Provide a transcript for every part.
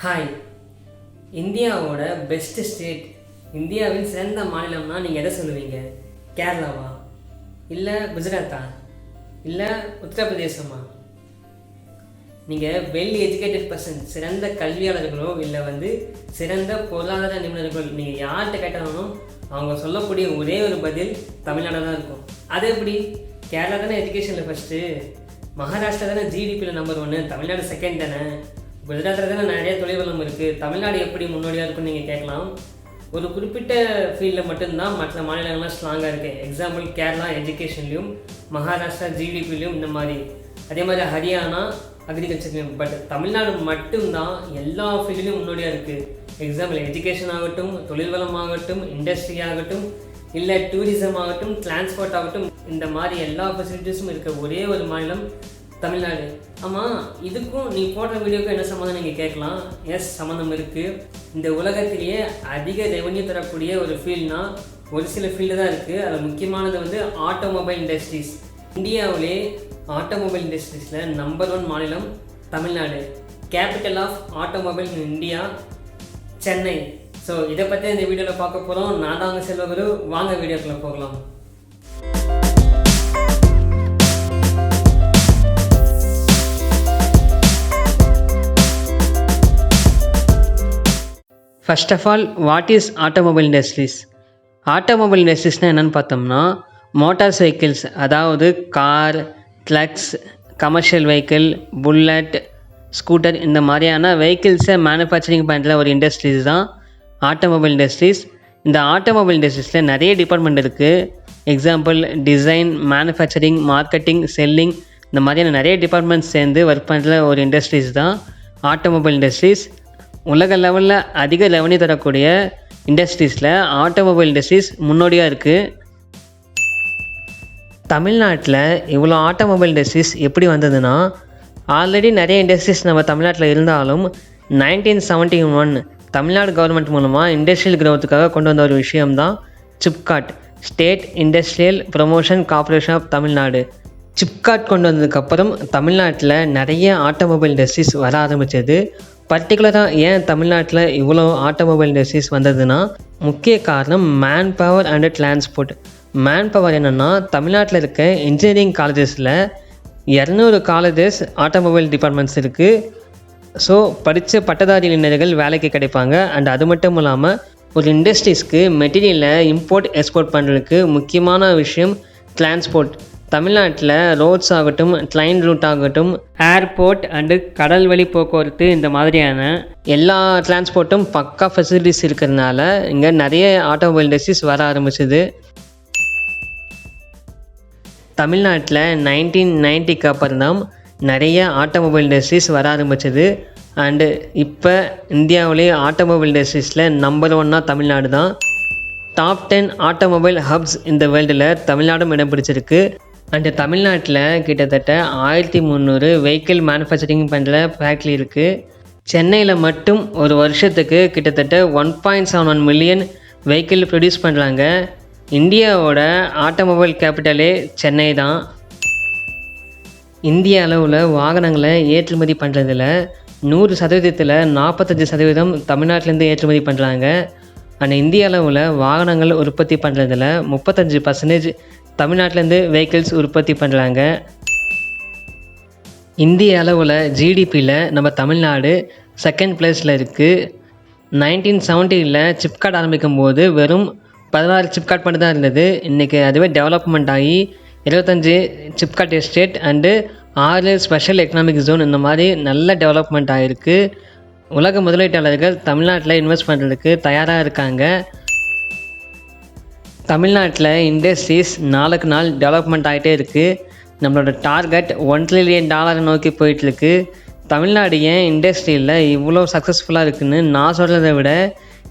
Hi, இந்தியாவோட best state, இந்தியாவின் சிறந்த மாநிலம்னா நீங்கள் எதை சொல்லுவீங்க? கேரளாவா, இல்லை குஜராத்தா, இல்லை உத்தரப்பிரதேசமா? நீங்கள் வெல் எஜுகேட்டட் பர்சன், சிறந்த கல்வியாளர்களோ இல்லை சிறந்த பொருளாதார நிபுணர்கள், நீங்கள் யார்கிட்ட கேட்டாலும் அவங்க சொல்லக்கூடிய ஒரே ஒரு பதில் தமிழ்நாடு தான் இருக்கும். அது எப்படி? கேரளா தானே எஜுகேஷனில் ஃபஸ்ட்டு, மகாராஷ்டிரா தானே ஜிடிபியில் நம்பர் 1, தமிழ்நாடு செகண்ட் தானே, குஜராத்தில் தானே நிறைய தொழில் வளம் இருக்குது, தமிழ்நாடு எப்படி முன்னோடியாக இருக்குன்னு நீங்கள் கேட்கலாம். ஒரு குறிப்பிட்ட ஃபீல்டில் மட்டும்தான் மற்ற மாநிலங்கள்லாம் ஸ்ட்ராங்காக இருக்குது. எக்ஸாம்பிள் கேரளா எஜுகேஷன்லேயும், மகாராஷ்டிரா ஜிடிபிலையும், இந்த மாதிரி. அதே மாதிரி ஹரியானா அக்ரிகல்ச்சர்லையும். பட் தமிழ்நாடு மட்டும்தான் எல்லா ஃபீல்ட்லேயும் முன்னோடியாக இருக்குது. எக்ஸாம்பிள் எஜுகேஷன் ஆகட்டும், தொழில் வளம் ஆகட்டும், இண்டஸ்ட்ரி ஆகட்டும், இல்லை டூரிசம் ஆகட்டும், டிரான்ஸ்போர்ட் ஆகட்டும், இந்த மாதிரி எல்லா ஃபெசிலிட்டிஸும் இருக்க ஒரே ஒரு மாநிலம் தமிழ்நாடு. ஆமாம், இதுக்கும் நீ போடுற வீடியோக்கும் என்ன சம்மந்தம் நீங்கள் கேட்கலாம். எஸ், சம்மந்தம் இருக்குது. இந்த உலகத்திலேயே அதிக ரெவன்யூ தரக்கூடிய ஒரு ஃபீல்ட்னா ஒரு சில ஃபீல்டு தான் இருக்குது. அதில் முக்கியமானது ஆட்டோமொபைல் இண்டஸ்ட்ரீஸ். இந்தியாவிலே ஆட்டோமொபைல் இண்டஸ்ட்ரீஸில் நம்பர் 1 மாநிலம் Tamil Nadu. Capital of automobile in India Chennai. So இதை பற்றி இந்த வீடியோவில் பார்க்க போகிறோம். நான் தான் உங்கள் செல்வகுரு. வாங்க வீடியோக்குள்ளே போகலாம். First of all, what is automobile industries? Automobile இண்டஸ்ட்ரீஸ்னால் என்னென்னு பார்த்தோம்னா, மோட்டார் சைக்கிள்ஸ், அதாவது car, trucks, commercial vehicle, bullet, scooter, இந்த மாதிரியான வெஹிக்கிள்ஸை மேனுஃபேக்சரிங் பண்ணுற ஒரு இண்டஸ்ட்ரீஸ் தான் ஆட்டோமொபைல் இண்டஸ்ட்ரீஸ். இந்த ஆட்டோமொபைல் இண்டஸ்ட்ரீஸில் நிறைய டிபார்ட்மெண்ட் இருக்குது. Example design, manufacturing, marketing, selling, இந்த மாதிரியான நிறைய டிபார்ட்மெண்ட்ஸ் சேர்ந்து ஒர்க் பண்ணுற ஒரு இண்டஸ்ட்ரீஸ் தான் ஆட்டோமொபைல் இண்டஸ்ட்ரீஸ். உலக லெவலில் அதிக ரெவன்யூ தரக்கூடிய இண்டஸ்ட்ரீஸில் ஆட்டோமொபைல் இண்டஸ்ட்ரீஸ் முன்னோடியாக இருக்குது. தமிழ்நாட்டில் இவ்வளோ ஆட்டோமொபைல் இண்டஸ்ட்ரீஸ் எப்படி வந்ததுன்னா, ஆல்ரெடி நிறைய இண்டஸ்ட்ரீஸ் நம்ம தமிழ்நாட்டில் இருந்தாலும் 1971 தமிழ்நாடு கவர்மெண்ட் மூலமாக இண்டஸ்ட்ரியல் க்ரோத்துக்காக கொண்டு வந்த ஒரு விஷயம்தான் SIPCOT, state industrial promotion corporation of Tamil Nadu. SIPCOT கொண்டு வந்ததுக்கப்புறம் தமிழ்நாட்டில் நிறைய ஆட்டோமொபைல் இண்டஸ்ட்ரீஸ் வர ஆரம்பித்தது. பர்டிகுலராக ஏன் தமிழ்நாட்டில் இவ்வளோ ஆட்டோமொபைல் இண்டஸ்ட்ரீஸ் வந்ததுன்னா, முக்கிய காரணம் man power and transport. Man power என்னென்னா, தமிழ்நாட்டில் இருக்க இன்ஜினியரிங் காலேஜஸில் 200 காலேஜஸ் ஆட்டோமொபைல் டிபார்ட்மெண்ட்ஸ் இருக்குது. ஸோ படித்த பட்டதாரி இளைஞர்கள் வேலைக்கு கிடைப்பாங்க. அண்ட் அது மட்டும் இல்லாமல் ஒரு இண்டஸ்ட்ரீஸ்க்கு மெட்டீரியலை இம்போர்ட் எக்ஸ்போர்ட் பண்ணுறதுக்கு முக்கியமான விஷயம் டிரான்ஸ்போர்ட். தமிழ்நாட்டில் ரோட்ஸ் ஆகட்டும், ட்ரெயின் ரூட் ஆகட்டும், ஏர்போர்ட் அண்டு கடல் வழி போக்குவரத்து, இந்த மாதிரியான எல்லா டிரான்ஸ்போர்ட்டும் பக்கா ஃபெசிலிட்டிஸ் இருக்கிறதுனால இங்கே நிறைய ஆட்டோமொபைல் இண்டஸ்ட்ரீஸ் வர ஆரம்பிச்சிது. தமிழ்நாட்டில் 1990க்கு அப்புறம் தான் நிறைய ஆட்டோமொபைல் இண்டஸ்ட்ரீஸ் வர ஆரம்பிச்சது. அண்டு இப்போ இந்தியாவிலே ஆட்டோமொபைல் இண்டஸ்ட்ரீஸில் நம்பர் 1 தமிழ்நாடு தான். டாப் 10 ஆட்டோமொபைல் ஹப்ஸ் இந்த வேர்ல்டில் தமிழ்நாடும் இடம் பிடிச்சிருக்கு. அண்டு தமிழ்நாட்டில் கிட்டத்தட்ட 1300 வெஹிக்கிள் மேனுஃபேக்சரிங் பண்ணுற ஃபேக்ட்ரி இருக்குது. சென்னையில் மட்டும் ஒரு வருஷத்துக்கு கிட்டத்தட்ட 1.71 மில்லியன் வெஹிக்கிள் ப்ரொடியூஸ் பண்ணுறாங்க. இந்தியாவோட ஆட்டோமொபைல் கேபிட்டலே சென்னை தான். இந்திய அளவில் வாகனங்களை ஏற்றுமதி பண்ணுறதில் 100%, 45% தமிழ்நாட்டிலேருந்து ஏற்றுமதி பண்ணுறாங்க. ஆனால் இந்திய அளவில் வாகனங்கள் உற்பத்தி பண்ணுறதில் 35% தமிழ்நாட்டிலேருந்து வெஹிக்கிள்ஸ் உற்பத்தி பண்ணுறாங்க. இந்திய அளவில் ஜிடிபியில் நம்ம தமிழ்நாடு செகண்ட் பிளேஸில் இருக்குது. 1970 SIPCOT ஆரம்பிக்கும் போது வெறும் 16 SIPCOT மட்டும் தான் இருந்தது. இன்றைக்கி அதுவே டெவலப்மெண்ட் ஆகி 25 SIPCOT estate and 6 special economic zone, இந்த மாதிரி நல்ல டெவலப்மெண்ட் ஆகிருக்கு. உலக முதலீட்டாளர்கள் தமிழ்நாட்டில் இன்வெஸ்ட் பண்ணுறதுக்கு தயாராக இருக்காங்க. தமிழ்நாட்டில் இண்டஸ்ட்ரீஸ் நாளுக்கு நாள் டெவலப்மெண்ட் ஆகிட்டே இருக்குது. நம்மளோட டார்கெட் $1 trillion நோக்கி போயிட்டுருக்கு. தமிழ்நாடு ஏன் இண்டஸ்ட்ரியில் இவ்வளோ சக்ஸஸ்ஃபுல்லாக இருக்குதுன்னு நான் சொல்கிறத விட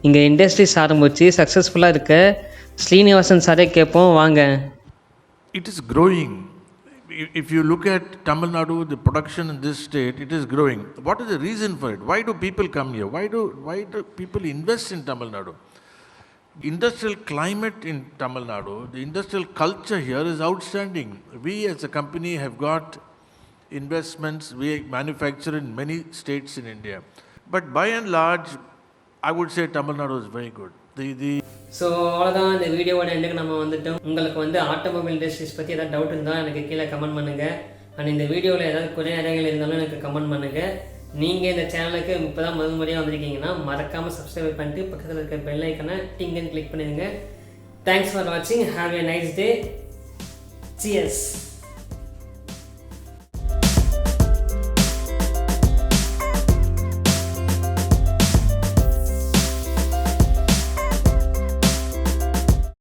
இங்கே இண்டஸ்ட்ரீஸ் ஆரம்பித்து சக்ஸஸ்ஃபுல்லாக இருக்க ஸ்ரீனிவாசன் சாரே கேட்போம், வாங்க. It is growing. If you look at Tamil Nadu, the production in this state, it is growing. What is the reason for it? Why do people come here? Why do people invest in Tamil Nadu? Industrial climate in Tamil Nadu, the industrial culture here is outstanding. We as a company have got investments, we manufacture in many states in India. But by and large, I would say Tamil Nadu is very good. So அவ்வளோதான் இந்த வீடியோவோட எண்டுக்கு நம்ம வந்துட்டோம். உங்களுக்கு வந்து automobile industries பற்றி ஏதாவது டவுட் இருந்தால் எனக்கு கீழே கமெண்ட் பண்ணுங்கள். அண்ட் இந்த வீடியோவில் ஏதாவது குறை நிறைகள் இருந்தாலும் எனக்கு கமெண்ட் பண்ணுங்கள். நீங்கள் இந்த சேனலுக்கு இப்போ தான் முதல் முறையாக வந்திருக்கீங்கன்னா மறக்காமல் சப்ஸ்கிரைப் பண்ணிட்டு பக்கத்தில் இருக்க பெல் ஐக்கனை டிங்கன்னு கிளிக் பண்ணிடுங்க. தேங்க்ஸ் ஃபார் வாட்சிங். Have a nice day. Cheers.